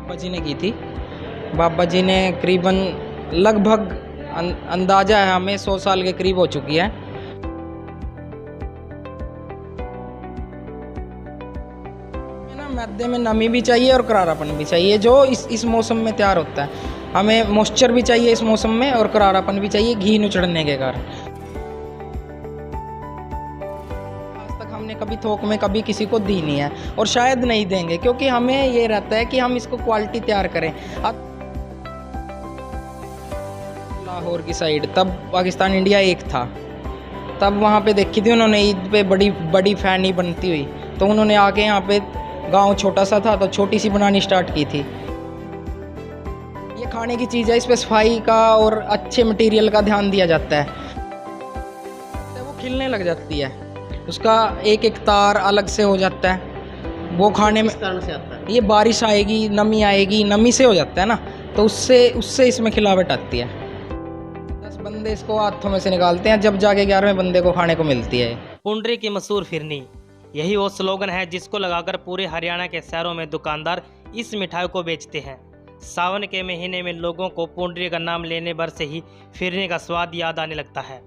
बाबा जी ने की थी। बाबा जी ने करीबन लगभग अंदाज़ा है हमें 100 साल के करीब हो चुकी है। ना मैदे में नमी भी चाहिए और करारापन भी चाहिए, जो इस मौसम में तैयार होता है। हमें मॉइस्चर भी चाहिए इस मौसम में और करारापन भी चाहिए घी नुचड़ने के कारण। आज तक हमने कभी थोक में कभी किसी को दी नहीं है और शायद नहीं देंगे, क्योंकि हमें ये रहता है कि हम इसको क्वालिटी तैयार करें। अब लाहौर की साइड तब पाकिस्तान इंडिया एक था, तब वहाँ पे देखी थी उन्होंने ईद पे बड़ी बड़ी फैनी बनती हुई, तो उन्होंने आके यहाँ पे गांव छोटा सा था तो छोटी सी बनानी स्टार्ट की थी। ये खाने की चीज़ है, इस पे सफाई का और अच्छे मटेरियल का ध्यान दिया जाता है, तो वो खिलने लग जाती है। उसका एक एक तार अलग से हो जाता है। वो खाने में कारण से आता है ये बारिश आएगी, नमी आएगी, नमी से हो जाता है ना, तो उससे इसमें खिलावट आती है। 10 बंदे इसको हाथों में से निकालते हैं, जब जाके 11वें बंदे को खाने को मिलती है। पुंडरी की मशहूर फिरनी, यही वो स्लोगन है जिसको लगाकर पूरे हरियाणा के शहरों में दुकानदार इस मिठाई को बेचते हैं। सावन के महीने में लोगों को पुंडरी का नाम लेने भर से ही फिरनी का स्वाद याद आने लगता है।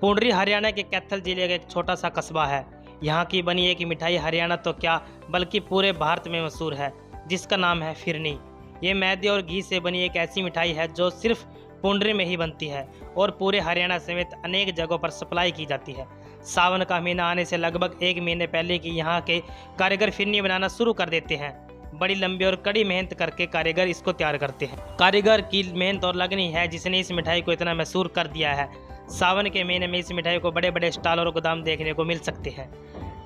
पुंडरी हरियाणा के कैथल जिले का एक छोटा सा कस्बा है। यहाँ की बनी एक मिठाई हरियाणा तो क्या बल्कि पूरे भारत में मशहूर है, जिसका नाम है फिरनी। ये मैदे और घी से बनी एक ऐसी मिठाई है जो सिर्फ पुंडरी में ही बनती है और पूरे हरियाणा समेत अनेक जगहों पर सप्लाई की जाती है। सावन का महीना आने से लगभग 1 महीने पहले की यहाँ के कारीगर फिरनी बनाना शुरू कर देते हैं। बड़ी लंबी और कड़ी मेहनत करके कारीगर इसको तैयार करते हैं। कारीगर की मेहनत और लगनी है जिसने इस मिठाई को इतना मशहूर कर दिया है। सावन के महीने में इस मिठाई को बड़े बड़े स्टॉल और गोदाम देखने को मिल सकते हैं।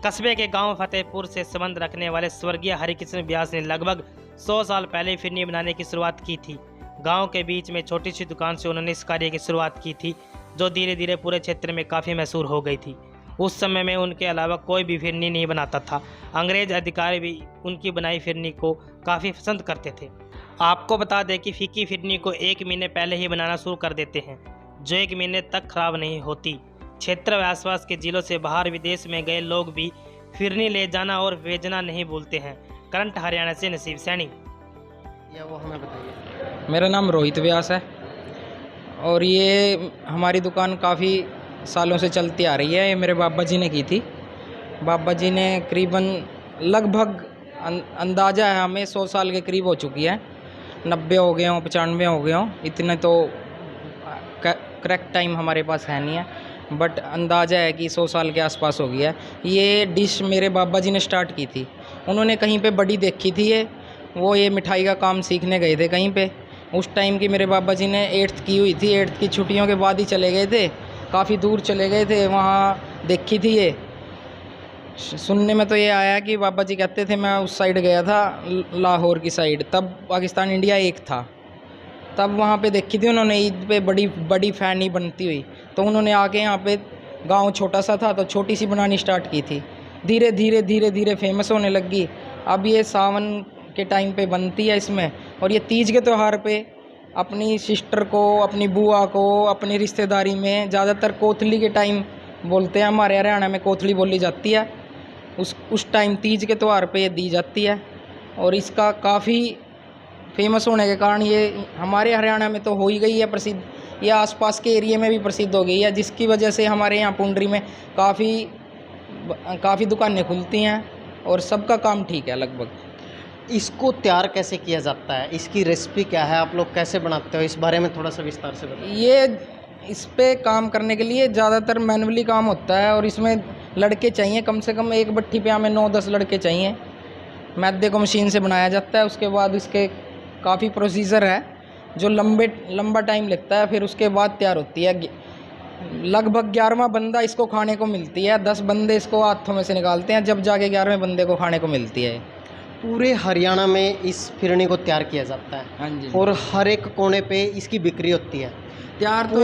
कस्बे के गांव फतेहपुर से संबंध रखने वाले स्वर्गीय हरिकृष्ण व्यास ने लगभग 100 साल पहले फिरनी बनाने की शुरुआत की थी। गांव के बीच में छोटी सी दुकान से उन्होंने इस कार्य की शुरुआत की थी, जो धीरे धीरे पूरे क्षेत्र में काफ़ी मशहूर हो गई थी। उस समय में उनके अलावा कोई भी फिरनी नहीं बनाता था। अंग्रेज अधिकारी भी उनकी बनाई फिरनी को काफ़ी पसंद करते थे। आपको बता दें कि फीकी फिरनी को 1 महीने पहले ही बनाना शुरू कर देते हैं, जो 1 महीने तक खराब नहीं होती। क्षेत्र व आसपास के जिलों से बाहर विदेश में गए लोग भी फिरनी ले जाना और भेजना नहीं भूलते हैं। करंट हरियाणा से नसीब सैनी। या वो हमें बताइए। मेरा नाम रोहित व्यास है और ये हमारी दुकान काफ़ी सालों से चलती आ रही है। ये मेरे बाबा जी ने की थी। बाबा जी ने करीबन लगभग अंदाज़ा है हमें 100 साल के करीब हो चुकी है। 90 हो गए हों, 95 हो गए हों, इतने तो करेक्ट टाइम हमारे पास है नहीं है, बट अंदाज़ा है कि 100 साल के आसपास हो गया है। ये डिश मेरे बाबा जी ने स्टार्ट की थी। उन्होंने कहीं पे बड़ी देखी थी, वो ये मिठाई का काम सीखने गए थे कहीं पे। उस टाइम की मेरे बाबा जी ने 8th की हुई थी, 8th की छुट्टियों के बाद ही चले गए थे, काफ़ी दूर चले गए थे, वहाँ देखी थी ये। सुनने में तो ये आया कि बाबा जी कहते थे मैं उस साइड गया था, लाहौर की साइड, तब पाकिस्तान इंडिया एक था, तब वहाँ पे देखी थी उन्होंने ईद पे बड़ी बड़ी फैनी बनती हुई, तो उन्होंने आके यहाँ पे गांव छोटा सा था तो छोटी सी बनानी स्टार्ट की थी। धीरे धीरे फेमस होने लगी। अब ये सावन के टाइम पे बनती है इसमें, और ये तीज के त्यौहार पे अपनी सिस्टर को, अपनी बुआ को, अपनी रिश्तेदारी में ज़्यादातर कोतली के टाइम बोलते हैं, हमारे हरियाणा में कोतली बोली जाती है, उस टाइम तीज के त्यौहार पे ये दी जाती है। और इसका काफ़ी फेमस होने के कारण ये हमारे हरियाणा में तो हो ही गई है प्रसिद्ध, ये आसपास के एरिया में भी प्रसिद्ध हो गई है, जिसकी वजह से हमारे यहाँ पुंडरी में काफ़ी दुकानें खुलती हैं और सबका काम ठीक है लगभग। इसको तैयार कैसे किया जाता है, इसकी रेसिपी क्या है, आप लोग कैसे बनाते हो, इस बारे में थोड़ा सा विस्तार से बताइए। ये इस पे काम करने के लिए ज़्यादातर मैनुअली काम होता है और इसमें लड़के चाहिए, कम से कम एक भट्ठी पे हमें 9-10 लड़के चाहिए। मैदे को मशीन से बनाया जाता है, उसके बाद इसके काफ़ी प्रोसीजर है जो लंबा टाइम लगता है, फिर उसके बाद तैयार होती है। लगभग 11वां बंदा इसको खाने को मिलती है। 10 बंदे इसको हाथों में से निकालते हैं, जब जाके 11वें बंदे को खाने को मिलती है। पूरे हरियाणा में इस फिरनी को तैयार किया जाता है। हाँ जी। और हर एक कोने पे इसकी बिक्री होती है। तैयार तो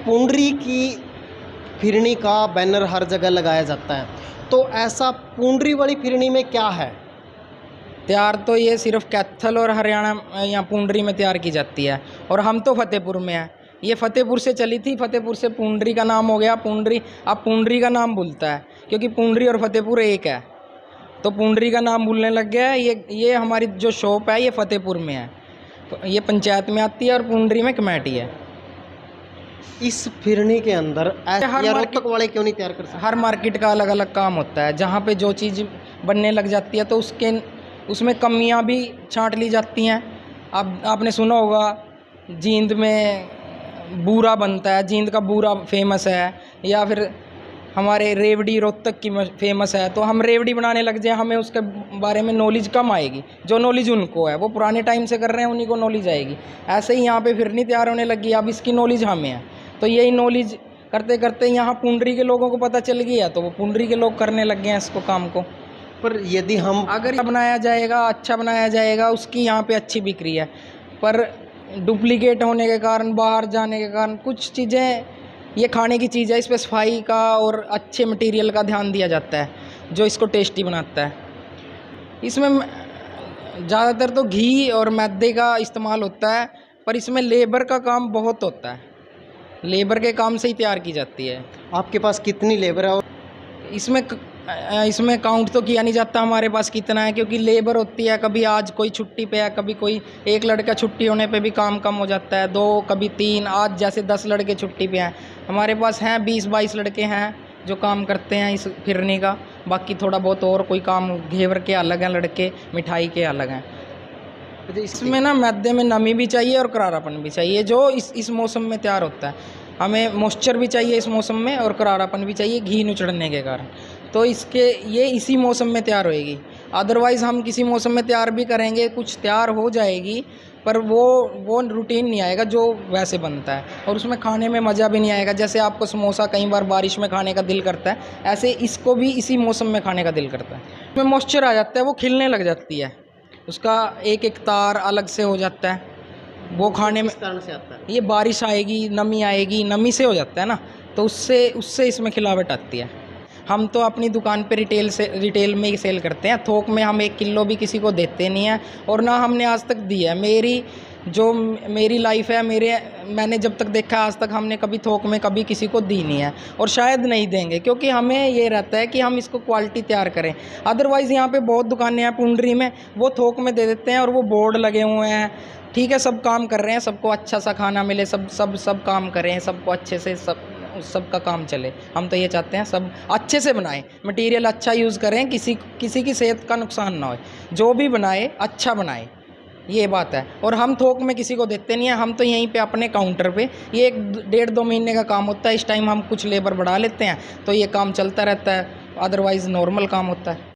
पुंडरी की फिरनी का बैनर हर जगह लगाया जाता है, तो ऐसा पुंडरी वाली फिरनी में क्या है? तैयार तो ये सिर्फ कैथल और हरियाणा या पुंडरी में तैयार की जाती है, और हम तो फतेहपुर में हैं। ये फतेहपुर से चली थी, फतेहपुर से पुंडरी का नाम हो गया पुंडरी। अब पुंडरी का नाम भूलता है क्योंकि पुंडरी और फतेहपुर एक है, तो पुंडरी का नाम भूलने लग गया है। ये हमारी जो शॉप है ये फतेहपुर में है, ये पंचायत में आती है और पुंडरी में कमेटी है। इस फिरनी के अंदर हर या मार्केट- रोहतक वाले क्यों नहीं तैयार कर सकते? हर मार्केट का अलग अलग काम होता है, जहाँ पे जो चीज़ बनने लग जाती है तो उसमें कमियां भी छांट ली जाती हैं। आपने सुना होगा जींद में बूरा बनता है, जींद का बूरा फेमस है, या फिर हमारे रेवड़ी रोहतक की फेमस है। तो हम रेवड़ी बनाने लग जाए, हमें उसके बारे में नॉलेज कम आएगी। जो नॉलेज उनको है वो पुराने टाइम से कर रहे हैं, उन्हीं को नॉलेज आएगी। ऐसे ही यहाँ पे फिरनी तैयार होने लगी, अब इसकी नॉलेज हमें है। तो यही नॉलेज करते करते यहाँ पुंडरी के लोगों को पता चल गया, तो वो पुंडरी के लोग करने लग गए हैं इसको काम को। पर यदि हम अगर बनाया जाएगा, अच्छा बनाया जाएगा, उसकी यहाँ पे अच्छी बिक्री है। पर डुप्लीकेट होने के कारण, बाहर जाने के कारण कुछ चीज़ें, ये खाने की चीज़ है, इस पर सफाई का और अच्छे मटेरियल का ध्यान दिया जाता है जो इसको टेस्टी बनाता है। इसमें ज़्यादातर तो घी और मैदे का इस्तेमाल होता है, पर इसमें लेबर का काम बहुत होता है। लेबर के काम से ही तैयार की जाती है। आपके पास कितनी लेबर है? और इसमें काउंट तो किया नहीं जाता हमारे पास कितना है, क्योंकि लेबर होती है। कभी आज कोई छुट्टी पे है, कभी कोई एक लड़का छुट्टी होने पे भी काम कम हो जाता है, 2 कभी 3। आज जैसे 10 लड़के छुट्टी पे हैं, हमारे पास हैं 20-22 लड़के हैं जो काम करते हैं इस फिरनी का। बाकी थोड़ा बहुत और कोई काम, घेवर के अलग हैं लड़के, मिठाई के अलग हैं। इसमें ना मैदे में नमी भी चाहिए और करारापन भी चाहिए, जो इस मौसम में तैयार होता है। हमें मॉइस्चर भी चाहिए इस मौसम में और करारापन भी चाहिए घी नुचड़ने के कारण। तो ये इसी मौसम में तैयार होएगी। अदरवाइज़ हम किसी मौसम में तैयार भी करेंगे, कुछ तैयार हो जाएगी, पर वो रूटीन नहीं आएगा जो वैसे बनता है, और उसमें खाने में मज़ा भी नहीं आएगा। जैसे आपको समोसा कई बार बारिश में खाने का दिल करता है, ऐसे इसको भी इसी मौसम में खाने का दिल करता है। उसमें मॉइस्चर आ जाता है, वो खिलने लग जाती है, उसका एक एक तार अलग से हो जाता है। वो खाने में किस कारण से आता है? ये बारिश आएगी, नमी आएगी, नमी से हो जाता है ना, तो उससे इसमें खिलावट आती है। हम तो अपनी दुकान पे रिटेल में ही सेल करते हैं, थोक में हम 1 किलो भी किसी को देते नहीं हैं, और ना हमने आज तक दी है। मेरी लाइफ है, मैंने जब तक देखा आज तक हमने कभी थोक में कभी किसी को दी नहीं है, और शायद नहीं देंगे, क्योंकि हमें ये रहता है कि हम इसको क्वालिटी तैयार करें। अदरवाइज़ यहाँ पे बहुत दुकानें हैं पुंडरी में, वो थोक में दे देते हैं और वो बोर्ड लगे हुए हैं। ठीक है, सब काम कर रहे हैं, सबको अच्छा सा खाना मिले, सब काम करें, सबको अच्छे से सबका काम चले। हम तो ये चाहते हैं सब अच्छे से बनाएं, मटेरियल अच्छा यूज़ करें, किसी की सेहत का नुकसान ना हो। जो भी बनाए अच्छा बनाए, ये बात है। और हम थोक में किसी को देते नहीं हैं, हम तो यहीं पे अपने काउंटर पे, ये 1.5-2 महीने का काम होता है। इस टाइम हम कुछ लेबर बढ़ा लेते हैं तो ये काम चलता रहता है, अदरवाइज़ नॉर्मल काम होता है।